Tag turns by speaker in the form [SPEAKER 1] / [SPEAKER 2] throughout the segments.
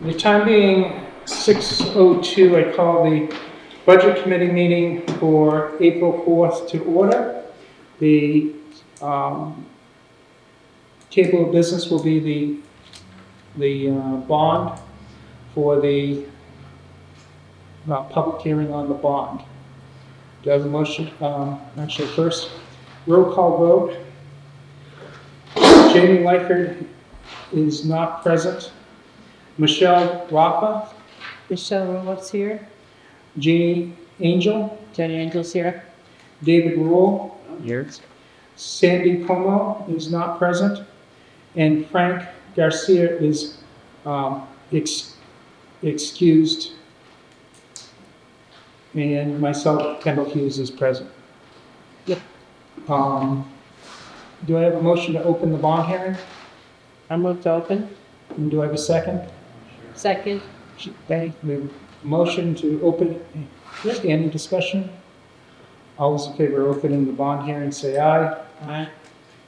[SPEAKER 1] The time being 6:02, I call the Budget Committee meeting for April 4th to order. The table of business will be the bond for the public hearing on the bond. Do I have a motion? Actually, first, roll call vote. Jamie Lyford is not present. Michelle Rafa,
[SPEAKER 2] Michelle Rollins here.
[SPEAKER 1] Jeannie Angel,
[SPEAKER 2] Jenny Angel's here.
[SPEAKER 1] David Rule,
[SPEAKER 2] Here.
[SPEAKER 1] Sandy Como is not present, and Frank Garcia is excused, and myself, Kendall Hughes, is present.
[SPEAKER 2] Yep.
[SPEAKER 1] Do I have a motion to open the bond hearing?
[SPEAKER 2] I move to open.
[SPEAKER 1] And do I have a second?
[SPEAKER 2] Second.
[SPEAKER 1] Okay, we have a motion to open. Any discussion? All those in favor of opening the bond hearing, say aye.
[SPEAKER 2] Aye.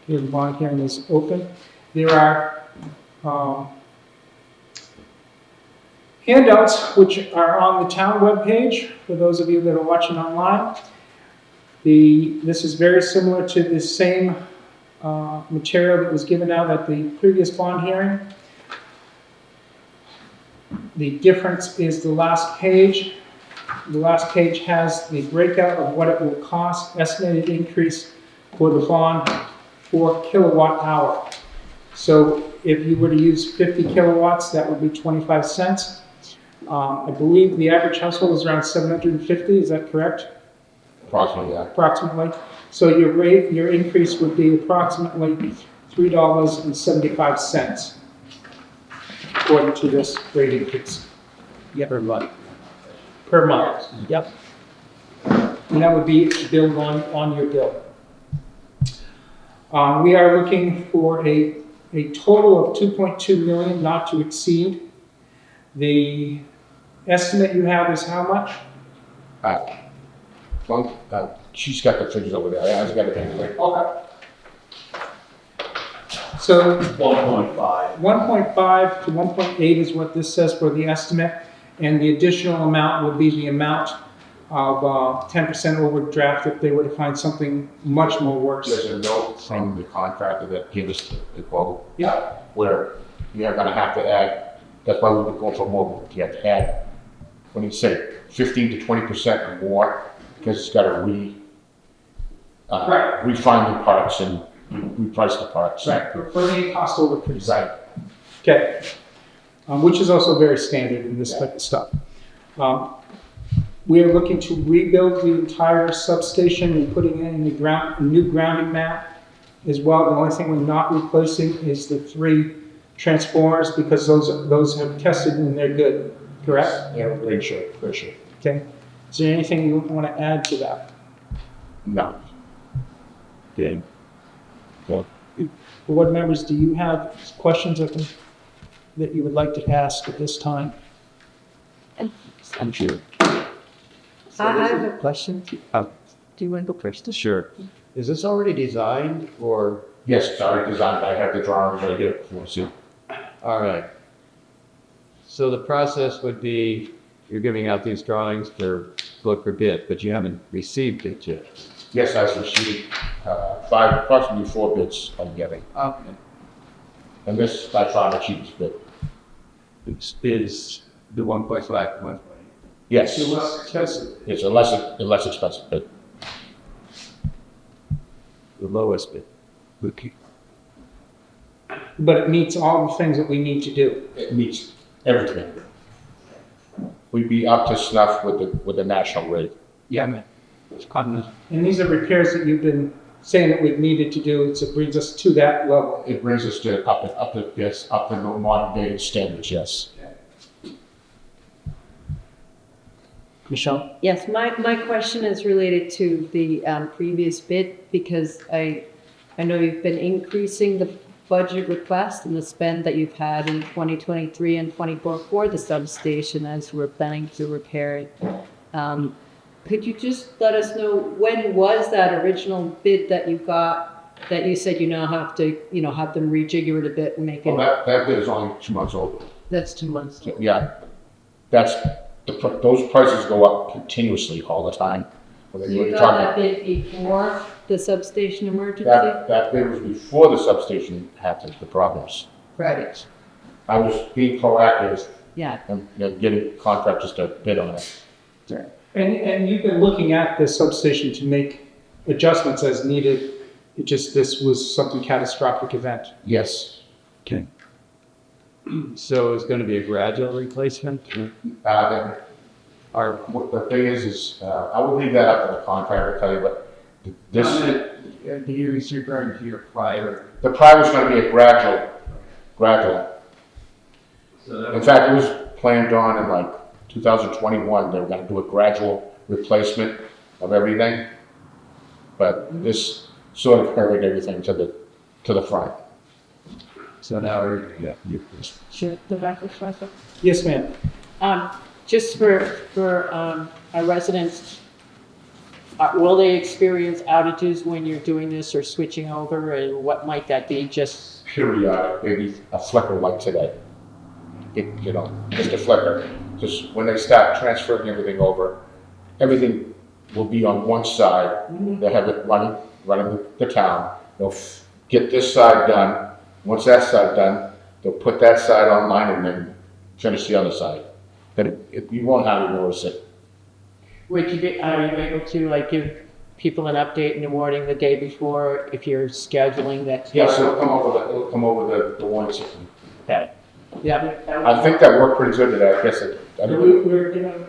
[SPEAKER 1] Okay, the bond hearing is open. There are handouts which are on the town webpage for those of you that are watching online. This is very similar to the same material that was given out at the previous bond hearing. The difference is the last page. The last page has the breakout of what it will cost, estimated increase for the bond for kilowatt hour. So if you were to use 50 kilowatts, that would be 25 cents. I believe the average household is around 750, is that correct?
[SPEAKER 3] Approximately, yeah.
[SPEAKER 1] Approximately. So your increase would be approximately $3.75 according to this rate increase.
[SPEAKER 2] Yep.
[SPEAKER 1] Per month. Per month. Yep. And that would be billed on your bill. We are looking for a total of 2.2 million, not to exceed. The estimate you have is how much?
[SPEAKER 3] She's got the figures over there. I just got it anyway.
[SPEAKER 1] Okay. So
[SPEAKER 3] 1.5.
[SPEAKER 1] 1.5 to 1.8 is what this says for the estimate, and the additional amount would be the amount of 10% overdraft if they were to find something much more worse.
[SPEAKER 3] There's a note from the contractor that gave us the quote.
[SPEAKER 1] Yeah.
[SPEAKER 3] Where you're going to have to add, that's why we've been going for more, you have to add, when you say 15 to 20% or more, because it's got to refine the parts and reprice the parts.
[SPEAKER 1] Right. For the cost over pretty
[SPEAKER 3] Right.
[SPEAKER 1] Okay. Which is also very standard in this type of stuff. We are looking to rebuild the entire substation and putting in a new grounding mat as well. The only thing we're not replacing is the 3 transformers because those have tested and they're good, correct?
[SPEAKER 3] Yeah, very sure, very sure.
[SPEAKER 1] Okay. Is there anything you want to add to that?
[SPEAKER 3] No. Okay. Well,
[SPEAKER 1] Board members, do you have questions that you would like to ask at this time?
[SPEAKER 3] I'm sure.
[SPEAKER 2] I have a question. Do you want to go first?
[SPEAKER 4] Sure. Is this already designed or?
[SPEAKER 3] Yes, it's already designed. I have the drawings right here for you.
[SPEAKER 4] All right. So the process would be, you're giving out these drawings for book or bid, but you haven't received it yet.
[SPEAKER 3] Yes, I've received approximately 4 bids I'm getting.
[SPEAKER 4] Okay.
[SPEAKER 3] And this by far the cheapest bid.
[SPEAKER 4] This is the 1.5 one.
[SPEAKER 3] Yes.
[SPEAKER 1] It's less expensive.
[SPEAKER 3] It's a less expensive bid.
[SPEAKER 4] The lowest bid. Okay.
[SPEAKER 1] But it meets all the things that we need to do.
[SPEAKER 3] It meets everything. We'd be up to snuff with the national rate.
[SPEAKER 4] Yeah, man. It's cotton.
[SPEAKER 1] And these are repairs that you've been saying that we've needed to do, so it brings us to that level.
[SPEAKER 3] It brings us to up to modern day standards. Yes.
[SPEAKER 1] Michelle?
[SPEAKER 2] Yes, my question is related to the previous bid because I know you've been increasing the budget request and the spend that you've had in 2023 and 24 for the substation as we're planning to repair it. Could you just let us know when was that original bid that you got that you said you now have to, have them rejigger it a bit and make it?
[SPEAKER 3] Well, that bid is only 2 months old.
[SPEAKER 2] That's 2 months.
[SPEAKER 3] Yeah, that's, those prices go up continuously all the time. When
[SPEAKER 2] So
[SPEAKER 3] they-
[SPEAKER 2] you
[SPEAKER 3] when you're
[SPEAKER 2] got that
[SPEAKER 3] talking-
[SPEAKER 2] bid before the substation emergency?
[SPEAKER 3] That bid was before the substation happened, the problems.
[SPEAKER 2] Right,
[SPEAKER 3] I was being proactive
[SPEAKER 2] yeah.
[SPEAKER 3] and, getting contractors to bid on it.
[SPEAKER 1] And you've been looking at this substation to make adjustments as needed. It just, this was something catastrophic event.
[SPEAKER 3] Yes.
[SPEAKER 4] Okay. So it's gonna be a gradual replacement?
[SPEAKER 3] Then the thing is, I will leave that up to the contractor to tell you, but this,
[SPEAKER 4] The years you're referring to your prior.
[SPEAKER 3] the prior was gonna be a gradual.
[SPEAKER 4] So
[SPEAKER 3] In fact, it was planned on in like 2021, they were gonna do a gradual replacement of everything. But this sort of carried everything to the front.
[SPEAKER 4] So now, yeah, you,
[SPEAKER 2] Should the record reflect?
[SPEAKER 1] Yes, ma'am.
[SPEAKER 5] Just for our residents, will they experience outages when you're doing this or switching over, and what might that be? Just
[SPEAKER 3] Periodic, maybe a flicker like today. Just a flicker. Just when they start transferring everything over, everything will be on one side. They have it running the town. They'll get this side done. Once that side done, they'll put that side online and then finish the other side. But you won't hardly notice it.
[SPEAKER 5] are you able to like give people an update in the morning the day before if you're scheduling that?
[SPEAKER 3] Yes, it'll come over the one system.
[SPEAKER 5] Okay. Yeah.
[SPEAKER 3] I think that worked pretty good today. I guess I don't
[SPEAKER 1] We
[SPEAKER 3] know.
[SPEAKER 1] were given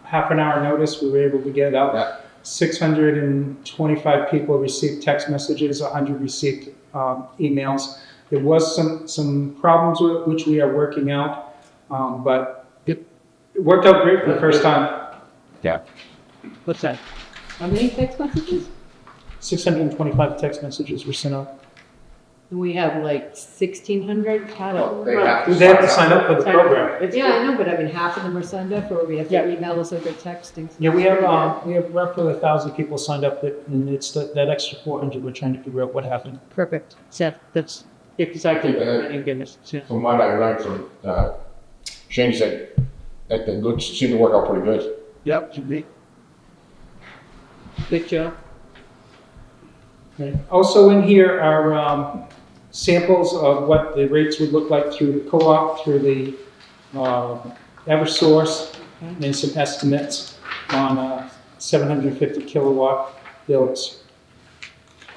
[SPEAKER 1] half an hour notice. We were able to get it out.
[SPEAKER 3] Yeah.
[SPEAKER 1] 625 people received text messages, 100 received emails. There was some problems with it, which we are working out, but it worked out great for the first time.
[SPEAKER 4] yeah.
[SPEAKER 5] What's that?
[SPEAKER 2] How many text messages?
[SPEAKER 1] 625 text messages were sent out.
[SPEAKER 2] We have like 1,600.
[SPEAKER 3] Well, they have
[SPEAKER 1] They have to sign up for the program.
[SPEAKER 5] It's
[SPEAKER 2] Yeah, I know, but I mean, half of them are signed up, or we have to
[SPEAKER 5] Yeah.
[SPEAKER 2] email us over texting.
[SPEAKER 1] Yeah, we have roughly 1,000 people signed up, and it's that extra 400 we're trying to figure out what happened.
[SPEAKER 2] Perfect.
[SPEAKER 5] Seth, that's exactly.
[SPEAKER 3] Yeah.
[SPEAKER 5] Thank goodness. Yeah.
[SPEAKER 3] From what I learned from Shane said, that the goods seem to work out pretty good.
[SPEAKER 4] Yep, should be.
[SPEAKER 5] Good job.
[SPEAKER 1] Okay. Also in here are samples of what the rates would look like through the co-op, through the Eversource, and some estimates on 750 kilowatt bills.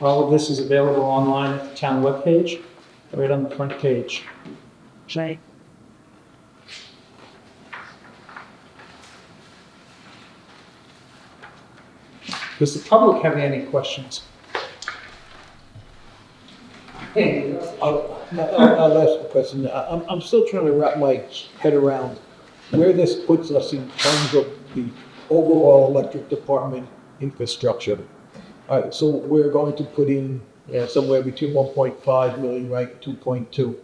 [SPEAKER 1] All of this is available online at the town webpage, right on the front page.
[SPEAKER 5] Right.
[SPEAKER 1] Does the public have any questions?
[SPEAKER 6] I'll ask a question. I'm still trying to wrap my head around where this puts us in terms of the overall electric department infrastructure. All right, so we're going to put in somewhere between 1.5 million, right, 2.2.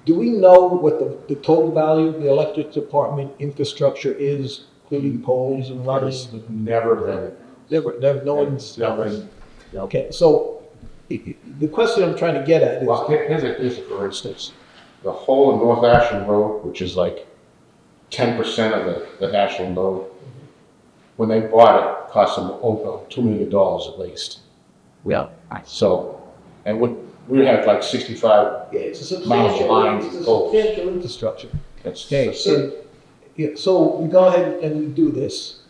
[SPEAKER 6] Do we know what the total value of the electric department infrastructure is, including poles and runners?
[SPEAKER 3] Never been.
[SPEAKER 6] Never, no one's.
[SPEAKER 3] Never.
[SPEAKER 6] Okay, so the question I'm trying to get at is.
[SPEAKER 3] Well, here's a for instance. The whole of North Ashland Road, which is like 10% of the Ashland Road, when they bought it, cost them over $2 million at least.
[SPEAKER 6] Yeah.
[SPEAKER 3] So, and we have like 65
[SPEAKER 6] Yeah, it's a
[SPEAKER 3] miles of
[SPEAKER 6] substantial,
[SPEAKER 3] lines
[SPEAKER 6] it's a
[SPEAKER 3] and poles.
[SPEAKER 6] substantial infrastructure.
[SPEAKER 3] That's
[SPEAKER 6] Okay, so we go ahead and we do this.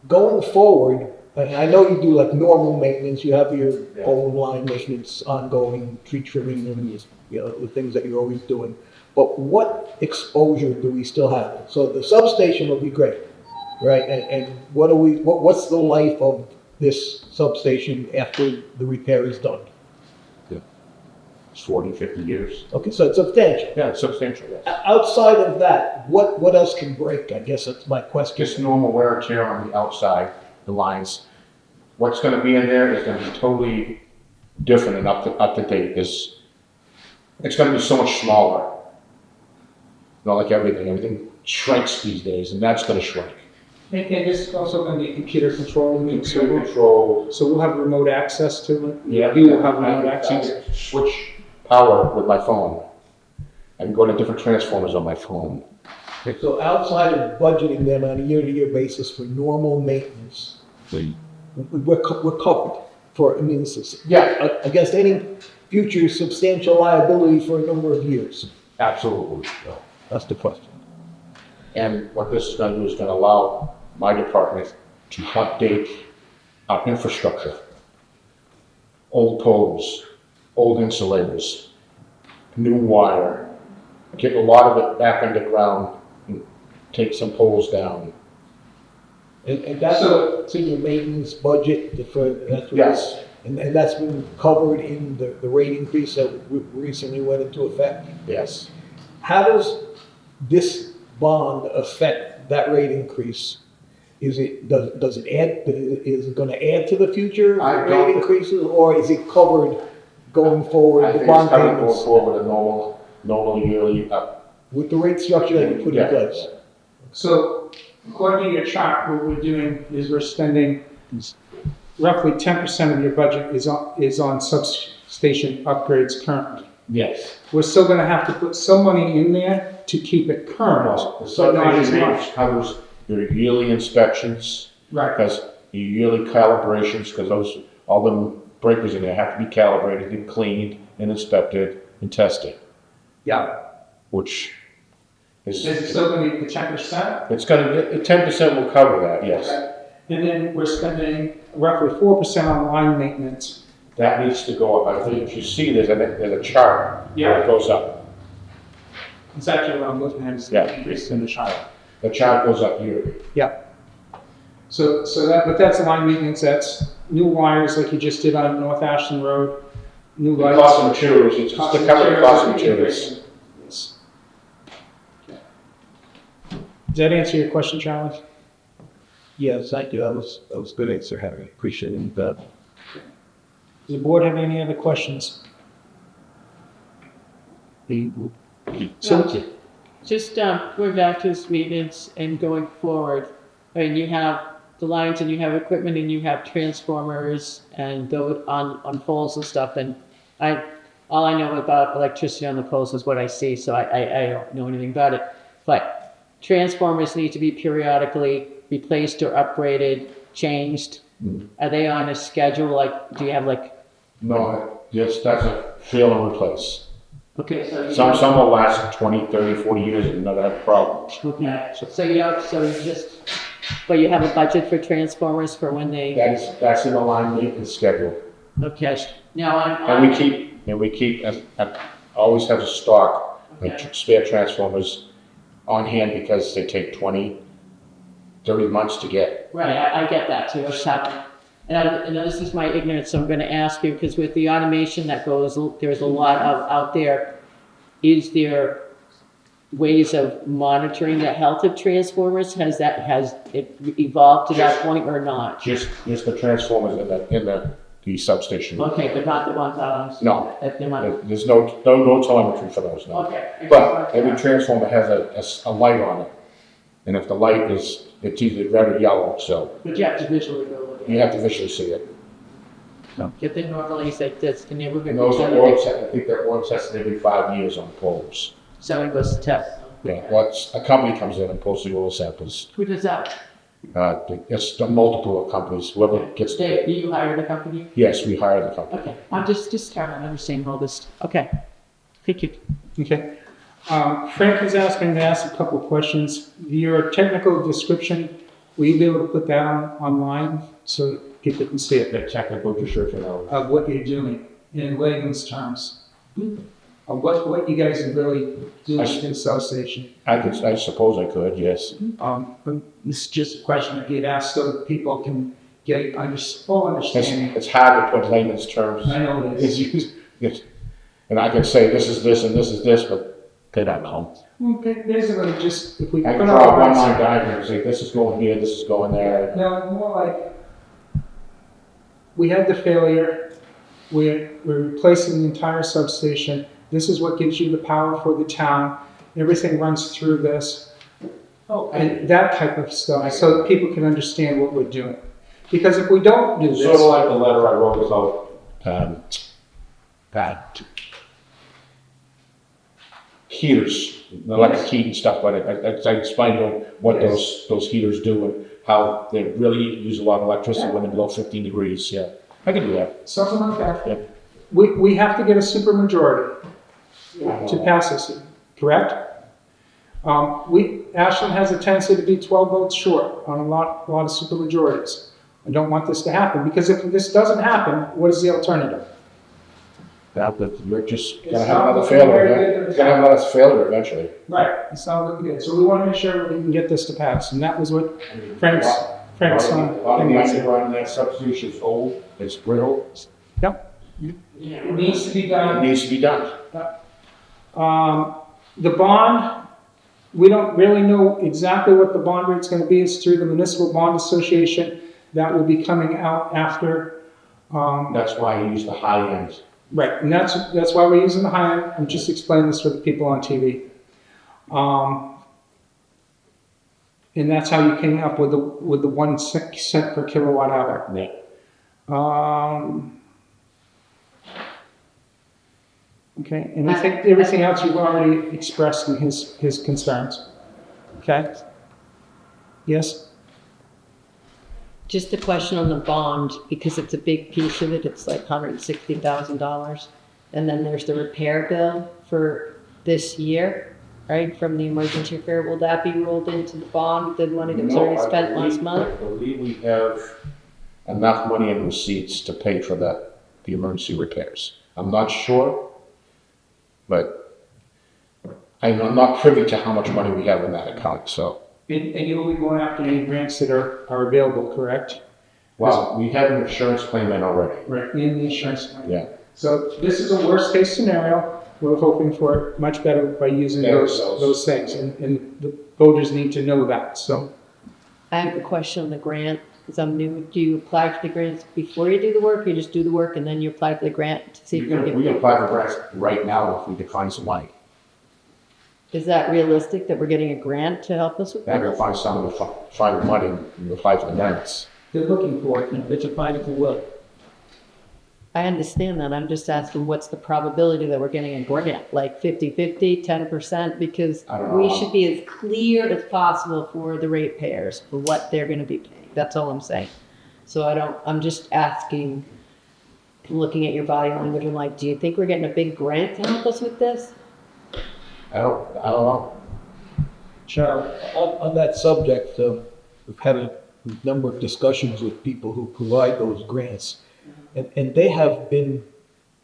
[SPEAKER 6] Going forward, I know you do like normal maintenance, you have your pole line maintenance ongoing, tree trimming and, the things that you're always doing. But what exposure do we still have? So the substation will be great, right? And what's the life of this substation after the repair is done?
[SPEAKER 3] 40, 50 years.
[SPEAKER 6] Okay, so it's substantial.
[SPEAKER 3] Yeah, it's substantial, yes.
[SPEAKER 6] Outside of that, what else can break? I guess that's my question.
[SPEAKER 3] Just normal wear and tear on the outside, the lines. What's gonna be in there is gonna be totally different and up to date. It's gonna be so much smaller. Not like everything shrinks these days, and that's gonna shrink.
[SPEAKER 1] And this is also going to be computer controlled.
[SPEAKER 3] Computer control.
[SPEAKER 1] So we'll have remote access to it.
[SPEAKER 3] Yeah.
[SPEAKER 1] You will have remote access.
[SPEAKER 3] Switch power with my phone. I can go to different transformers on my phone.
[SPEAKER 6] So outside of budgeting them on a year-to-year basis for normal maintenance, we're covered for, I mean, this is,
[SPEAKER 3] Yeah,
[SPEAKER 6] against any future substantial liability for a number of years.
[SPEAKER 3] absolutely.
[SPEAKER 6] That's the question.
[SPEAKER 3] And what this is gonna do is gonna allow my department to update our infrastructure. Old poles, old insulators, new wire, get a lot of it back underground, and take some poles down.
[SPEAKER 6] And that's what's in your maintenance budget for, that's what.
[SPEAKER 3] Yes.
[SPEAKER 6] And that's been covered in the rate increase that recently went into effect.
[SPEAKER 3] Yes.
[SPEAKER 6] How does this bond affect that rate increase? Does it add, is it gonna add to the future
[SPEAKER 3] I don't-
[SPEAKER 6] rate increases, or is it covered going forward,
[SPEAKER 3] I
[SPEAKER 6] the
[SPEAKER 3] think it's
[SPEAKER 6] bond
[SPEAKER 3] coming going
[SPEAKER 6] payments,
[SPEAKER 3] forward with a normal yearly
[SPEAKER 6] with the rate structure that you put in
[SPEAKER 3] Yeah.
[SPEAKER 6] place?
[SPEAKER 1] So according to your chart, what we're doing is we're spending roughly 10% of your budget is on substation upgrades currently.
[SPEAKER 3] Yes.
[SPEAKER 1] We're still gonna have to put some money in there to keep it current,
[SPEAKER 3] Well, the
[SPEAKER 1] but not as
[SPEAKER 3] substation
[SPEAKER 1] much.
[SPEAKER 3] maintenance covers your yearly inspections,
[SPEAKER 1] Right,
[SPEAKER 3] because your yearly calibrations, because those, all them breakers in there have to be calibrated and cleaned and inspected and tested,
[SPEAKER 1] yeah.
[SPEAKER 3] which is,
[SPEAKER 1] Is it still gonna be the 10%?
[SPEAKER 3] it's gonna, 10% will cover that, yes.
[SPEAKER 1] And then we're spending roughly 4% on line maintenance.
[SPEAKER 3] That needs to go up. I think if you see, there's a chart where
[SPEAKER 1] Yeah.
[SPEAKER 3] it goes up.
[SPEAKER 1] It's actually what I'm looking at, is
[SPEAKER 3] Yeah.
[SPEAKER 1] the increase in the chart.
[SPEAKER 3] The chart goes up yearly.
[SPEAKER 1] Yeah. So that, but that's line maintenance, that's new wires like you just did on North Ashland Road, new
[SPEAKER 3] The
[SPEAKER 1] lights.
[SPEAKER 3] cost of materials, it's just to cover the cost of materials.
[SPEAKER 1] Yes. Okay. Does that answer your question, Charlie?
[SPEAKER 6] Yes, thank you, that was a good answer, Harry, appreciate that.
[SPEAKER 1] Does the board have any other questions?
[SPEAKER 5] So, just going back to this maintenance and going forward, I mean, you have the lines and you have equipment and you have transformers and those on poles and stuff, and all I know about electricity on the poles is what I see, so I don't know anything about it. But transformers need to be periodically replaced or upgraded, changed. Are they on a schedule? Like, do you have like?
[SPEAKER 3] No, yes, that's a fail and replace.
[SPEAKER 5] Okay, so
[SPEAKER 3] Some will last 20, 30, 40 years and never have problems.
[SPEAKER 5] okay, so you just, but you have a budget for transformers for when they.
[SPEAKER 3] That's in the line maintenance schedule.
[SPEAKER 5] Okay. Now
[SPEAKER 3] And we keep, always have a stock of
[SPEAKER 5] Okay.
[SPEAKER 3] spare transformers on hand because they take 20, 30 months to get.
[SPEAKER 5] Right, I get that too. What's happening? And this is my ignorance, so I'm going to ask you, because with the automation that goes, there's a lot of out there. Is there ways of monitoring the health of transformers? Has it evolved to that point or not?
[SPEAKER 3] Just the transformers in the substation.
[SPEAKER 5] Okay, but not the ones out on.
[SPEAKER 3] No.
[SPEAKER 5] At the one.
[SPEAKER 3] There's no telemetry for those, no.
[SPEAKER 5] Okay.
[SPEAKER 3] But every transformer has a light on it. And if the light it's either red or yellow, so
[SPEAKER 5] But you have to visually go look at
[SPEAKER 3] you
[SPEAKER 5] it.
[SPEAKER 3] have to visually see it.
[SPEAKER 5] Get the normally say this, and never
[SPEAKER 3] And those are oil tested, I think they're oil tested every 5 years on poles.
[SPEAKER 5] So it goes to test.
[SPEAKER 3] Yeah, a company comes in and pulls the oil samples.
[SPEAKER 5] Who does that?
[SPEAKER 3] It's the multiple of companies, whoever gets,
[SPEAKER 5] Do you hire the company?
[SPEAKER 3] yes, we hire the company.
[SPEAKER 5] Okay, I'm just trying to understand all this. Okay, thank you.
[SPEAKER 1] Okay. Frank is asking to ask a couple of questions. Your technical description, will you be able to put that online so people can see it?
[SPEAKER 3] The technical description
[SPEAKER 1] Of what you're doing in layman's terms? Of what you guys are really doing in the substation?
[SPEAKER 3] I suppose I could, yes.
[SPEAKER 1] But this is just a question that get asked so that people can get full understanding.
[SPEAKER 3] It's hard to put layman's terms.
[SPEAKER 1] I know it
[SPEAKER 3] It's
[SPEAKER 1] is.
[SPEAKER 3] used, and I can say this is this and this is this, but they don't know.
[SPEAKER 1] Well, basically, just if we
[SPEAKER 3] I
[SPEAKER 1] put
[SPEAKER 3] can
[SPEAKER 1] our
[SPEAKER 3] draw a one-line
[SPEAKER 1] website.
[SPEAKER 3] diagram and say this is going here, this is going there.
[SPEAKER 1] No, more like, we had the failure, we're replacing the entire substation, this is what gives you the power for the town, everything runs through this, and that type of stuff, so that people can understand what we're doing. Because if we don't do
[SPEAKER 3] Sort of
[SPEAKER 1] this,
[SPEAKER 3] like the letter I wrote about, heaters, the electric heat and stuff, but I explained to them what those heaters do and how they really use a lot of electricity when they're below 15 degrees, yeah. I can do that.
[SPEAKER 1] Something like that.
[SPEAKER 3] Yeah.
[SPEAKER 1] We have to get a supermajority to pass this, correct? Ashland has a tendency to be 12 votes short on a lot of supermajorities. I don't want this to happen, because if this doesn't happen, what is the alternative?
[SPEAKER 3] We're just
[SPEAKER 1] It's
[SPEAKER 3] gonna have
[SPEAKER 1] not
[SPEAKER 3] another
[SPEAKER 1] looking
[SPEAKER 3] failure,
[SPEAKER 1] very
[SPEAKER 3] yeah.
[SPEAKER 1] good.
[SPEAKER 3] It's gonna have another failure eventually.
[SPEAKER 1] Right, it's not looking good. So we want to make sure we can get this to pass, and that was what Frank's
[SPEAKER 3] A lot of the iron around that substation is old, it's brittle,
[SPEAKER 1] Yep. It needs to be
[SPEAKER 3] it
[SPEAKER 1] done.
[SPEAKER 3] needs to be done.
[SPEAKER 1] The bond, we don't really know exactly what the bond rate's gonna be. It's through the Municipal Bond Association. That will be coming out after,
[SPEAKER 3] That's why I use the high end.
[SPEAKER 1] right, and that's why we're using the high end. I'm just explaining this for the people on TV. And that's how you came up with the 1 cent per kilowatt hour.
[SPEAKER 3] Yeah.
[SPEAKER 1] Okay, and I think everything else you've already expressed in his concerns. Okay? Yes?
[SPEAKER 2] Just a question on the bond, because it's a big piece of it, it's like $160,000. And then there's the repair bill for this year, right, from the emergency repair. Will that be rolled into the bond, the money that was already spent last month?
[SPEAKER 3] I believe we have enough money in receipts to pay for the emergency repairs. I'm not sure, but I'm not privy to how much money we have in that account, so.
[SPEAKER 1] And you'll be going after any grants that are available, correct?
[SPEAKER 3] Well, we have an insurance claim in already.
[SPEAKER 1] Right, in the insurance claim.
[SPEAKER 3] Yeah.
[SPEAKER 1] So this is a worst case scenario. We're hoping for much better by using those things, and the voters need to know that, so.
[SPEAKER 2] I have a question on the grant, because I'm new. Do you apply for the grants before you do the work, or you just do the work and then you apply for the grant to see if you
[SPEAKER 3] We
[SPEAKER 2] can
[SPEAKER 3] can
[SPEAKER 2] get?
[SPEAKER 3] apply for grants right now if we decline some money.
[SPEAKER 2] Is that realistic that we're getting a grant to help us with
[SPEAKER 3] Then
[SPEAKER 2] that?
[SPEAKER 3] we'll find someone to find the money and apply for the grants.
[SPEAKER 1] They're looking for it, and it's a private will.
[SPEAKER 2] I understand that. I'm just asking what's the probability that we're getting a grant, like 50-50, 10%? Because
[SPEAKER 3] I don't know.
[SPEAKER 2] we should be as clear as possible for the ratepayers for what they're gonna be paying. That's all I'm saying. So I'm just asking, looking at your body language, I'm like, do you think we're getting a big grant to help us with this?
[SPEAKER 3] I don't know.
[SPEAKER 1] Charlie?
[SPEAKER 6] On that subject, we've had a number of discussions with people who provide those grants, and they have been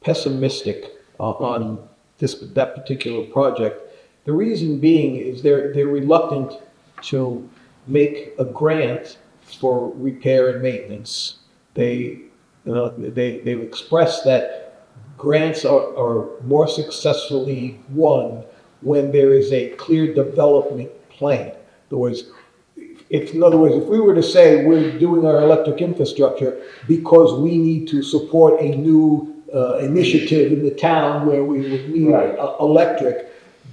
[SPEAKER 6] pessimistic on that particular project. The reason being is they're reluctant to make a grant for repair and maintenance. They've expressed that grants are more successfully won when there is a clear development plan. In other words, if we were to say we're doing our electric infrastructure because we need to support a new initiative in the town where we would need
[SPEAKER 3] Right.
[SPEAKER 6] electric,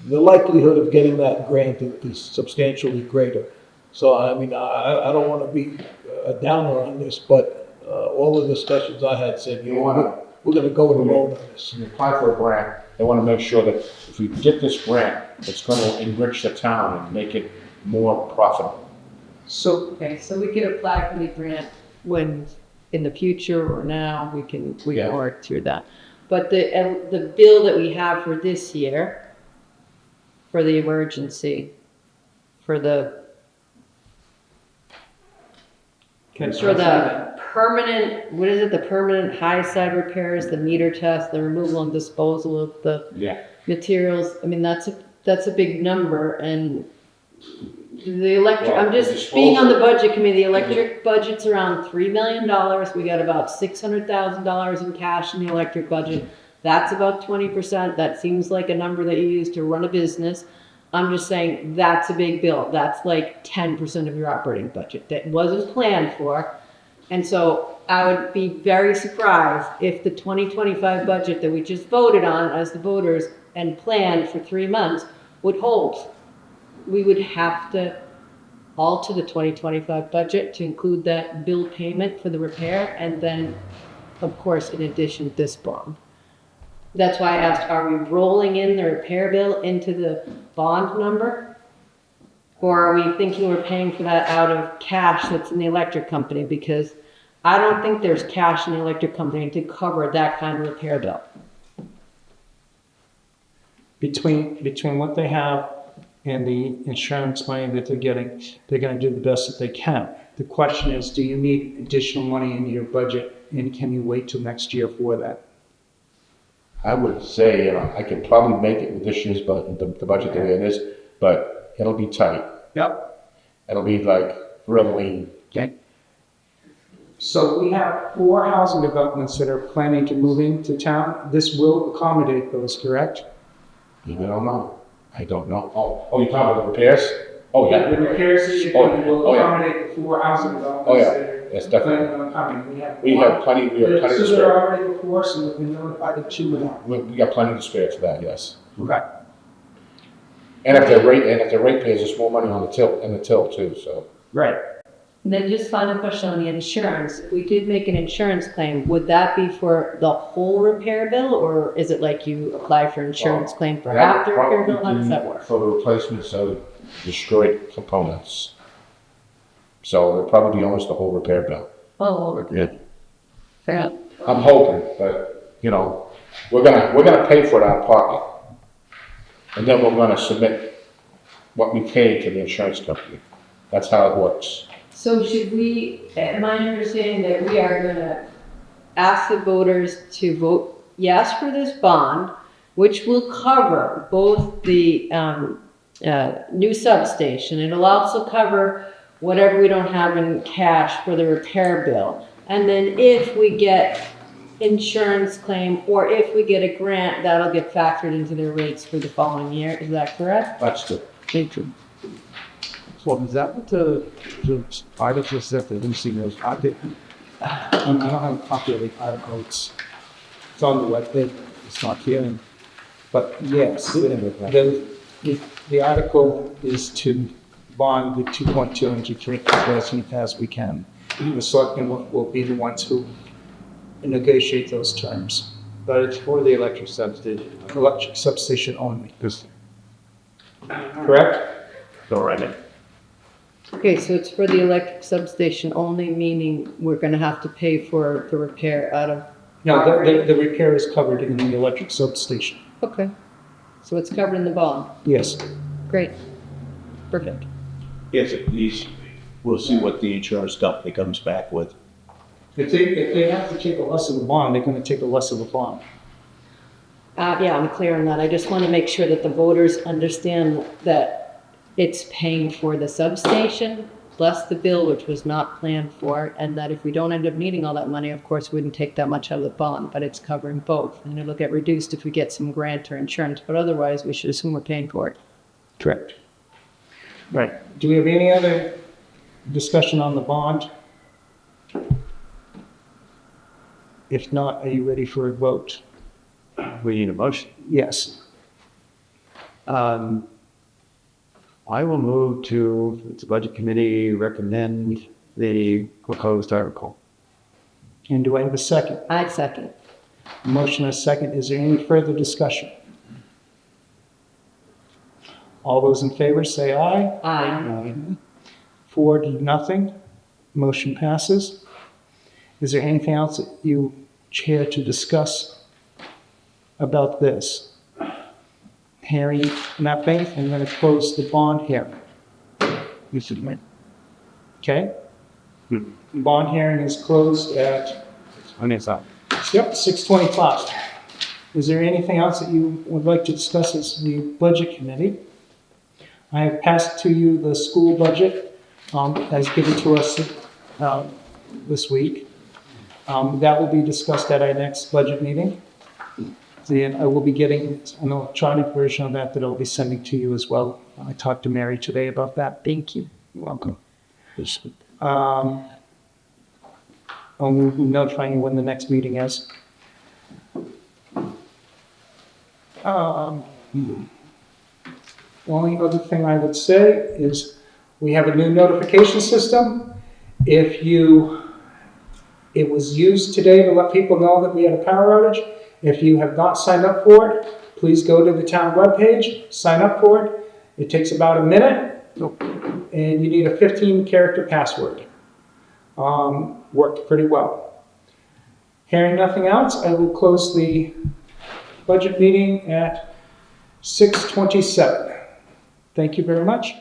[SPEAKER 6] the likelihood of getting that grant is substantially greater. So, I mean, I don't want to be a downer on this, but all the discussions I had said, we're going to go it alone on this.
[SPEAKER 3] When you apply for a grant, they want to make sure that if we get this grant, it's going to enrich the town and make it more profitable.
[SPEAKER 1] So,
[SPEAKER 2] Okay, so we can apply for the grant when, in the future or now, we can
[SPEAKER 3] Yeah.
[SPEAKER 2] work through that. But the bill that we have for this year, for the emergency, for the permanent, what is it, the permanent high side repairs, the meter test, the removal and disposal of the
[SPEAKER 3] Yeah.
[SPEAKER 2] materials, I mean, that's a big number, and the electric,
[SPEAKER 3] Well,
[SPEAKER 2] I'm
[SPEAKER 3] the
[SPEAKER 2] just being on the
[SPEAKER 3] disposal-
[SPEAKER 2] budget committee, the electric budget's around $3 million. We got about $600,000 in cash in the electric budget. That's about 20%. That seems like a number that you use to run a business. I'm just saying, that's a big bill. That's like 10% of your operating budget that wasn't planned for. And so I would be very surprised if the 2025 budget that we just voted on as the voters and planned for 3 months would hold. We would have to alter the 2025 budget to include that bill payment for the repair, and then, of course, in addition, this bond. That's why I asked, are we rolling in the repair bill into the bond number? Or are we thinking we're paying for that out of cash that's in the electric company? Because I don't think there's cash in the electric company to cover that kind of repair bill.
[SPEAKER 1] Between what they have and the insurance money that they're getting, they're gonna do the best that they can. The question is, do you need additional money in your budget, and can you wait till next year for that?
[SPEAKER 3] I would say, you know, I could probably make it with this year's the budget the way it is, but it'll be tight.
[SPEAKER 1] Yep.
[SPEAKER 3] It'll be like real lean.
[SPEAKER 1] Okay. So we have 4 housing developments that are planning to move into town. This will accommodate those, correct?
[SPEAKER 3] I don't know. I don't know. Oh, you're talking about the repairs? Oh, yeah.
[SPEAKER 1] The repairs that you're doing will accommodate the 4 housing developments.
[SPEAKER 3] Oh, yeah.
[SPEAKER 1] that are
[SPEAKER 3] Yes, definitely.
[SPEAKER 1] planning on coming.
[SPEAKER 3] We have plenty to
[SPEAKER 1] So they're
[SPEAKER 3] spare.
[SPEAKER 1] already before, so we've been notified of 2 of them.
[SPEAKER 3] We got plenty to spare for that, yes.
[SPEAKER 1] Okay.
[SPEAKER 3] And if the rate pays us more money on the till too, so.
[SPEAKER 1] Right.
[SPEAKER 2] And then just final question on the insurance. If we did make an insurance claim, would that be for the whole repair bill, or is it like you apply for insurance claim for half the repair bill? How does that work?
[SPEAKER 3] For the replacements of destroyed components. So it'll probably be almost the whole repair bill.
[SPEAKER 2] Oh,
[SPEAKER 4] Good.
[SPEAKER 2] fair.
[SPEAKER 3] I'm hoping, but, you know, we're gonna pay for it out of pocket. And then we're gonna submit what we paid to the insurance company. That's how it works.
[SPEAKER 2] So should we, am I understanding that we are gonna ask the voters to vote yes for this bond, which will cover both the new substation, it'll also cover whatever we don't have in cash for the repair bill. And then if we get insurance claim, or if we get a grant, that'll get factored into their rates for the following year, is that correct?
[SPEAKER 3] That's good.
[SPEAKER 2] Thank you.
[SPEAKER 6] So is that what the article said, the see those,
[SPEAKER 1] I don't have a copy of the article. It's on the webpage. It's not here. But yes, the article is to bond the 2.2 and to as soon as we can. The selectmen will be the ones who negotiate those terms.
[SPEAKER 4] But it's for the electric substation.
[SPEAKER 1] Electric substation only.
[SPEAKER 4] Just
[SPEAKER 1] Correct?
[SPEAKER 4] go right in.
[SPEAKER 2] Okay, so it's for the electric substation only, meaning we're gonna have to pay for the repair out of.
[SPEAKER 1] No, the repair is covered in the electric substation.
[SPEAKER 2] Okay, so it's covered in the bond.
[SPEAKER 1] Yes.
[SPEAKER 2] Great. Perfect.
[SPEAKER 7] Yes, at least we'll see what the insurance company comes back with.
[SPEAKER 1] If they have to take a less of a bond, they're gonna take a less of a bond.
[SPEAKER 2] Yeah, I'm clear on that. I just want to make sure that the voters understand that it's paying for the substation plus the bill, which was not planned for, and that if we don't end up needing all that money, of course, we wouldn't take that much out of the bond, but it's covering both. And it'll get reduced if we get some grant or insurance, but otherwise, we should assume we're paying for it.
[SPEAKER 1] Correct. Right. Do we have any other discussion on the bond? If not, are you ready for a vote?
[SPEAKER 4] We need a motion.
[SPEAKER 1] Yes.
[SPEAKER 4] I will move to the budget committee recommend the proposed article.
[SPEAKER 1] And do I have a second?
[SPEAKER 2] I'd second.
[SPEAKER 1] Motion and a second. Is there any further discussion? All those in favor say aye.
[SPEAKER 2] Aye.
[SPEAKER 1] 4 to nothing. Motion passes. Is there anything else that you chair to discuss about this? Hearing nothing, I'm going to close the bond hearing.
[SPEAKER 4] You submit.
[SPEAKER 1] Okay? Bond hearing is closed at,
[SPEAKER 4] On this side.
[SPEAKER 1] 6:25. Is there anything else that you would like to discuss as the budget committee? I have passed to you the school budget, as given to us this week. That will be discussed at our next budget meeting. Then I will be getting an electronic version of that I'll be sending to you as well. I talked to Mary today about that.
[SPEAKER 2] Thank you.
[SPEAKER 1] You're welcome. I'll be notifying you when the next meeting is. Only other thing I would say is we have a new notification system. It was used today to let people know that we had a power outage. If you have not signed up for it, please go to the town webpage, sign up for it. It takes about a minute, and you need a 15-character password. Worked pretty well. Hearing nothing else, I will close the budget meeting at 6:27. Thank you very much.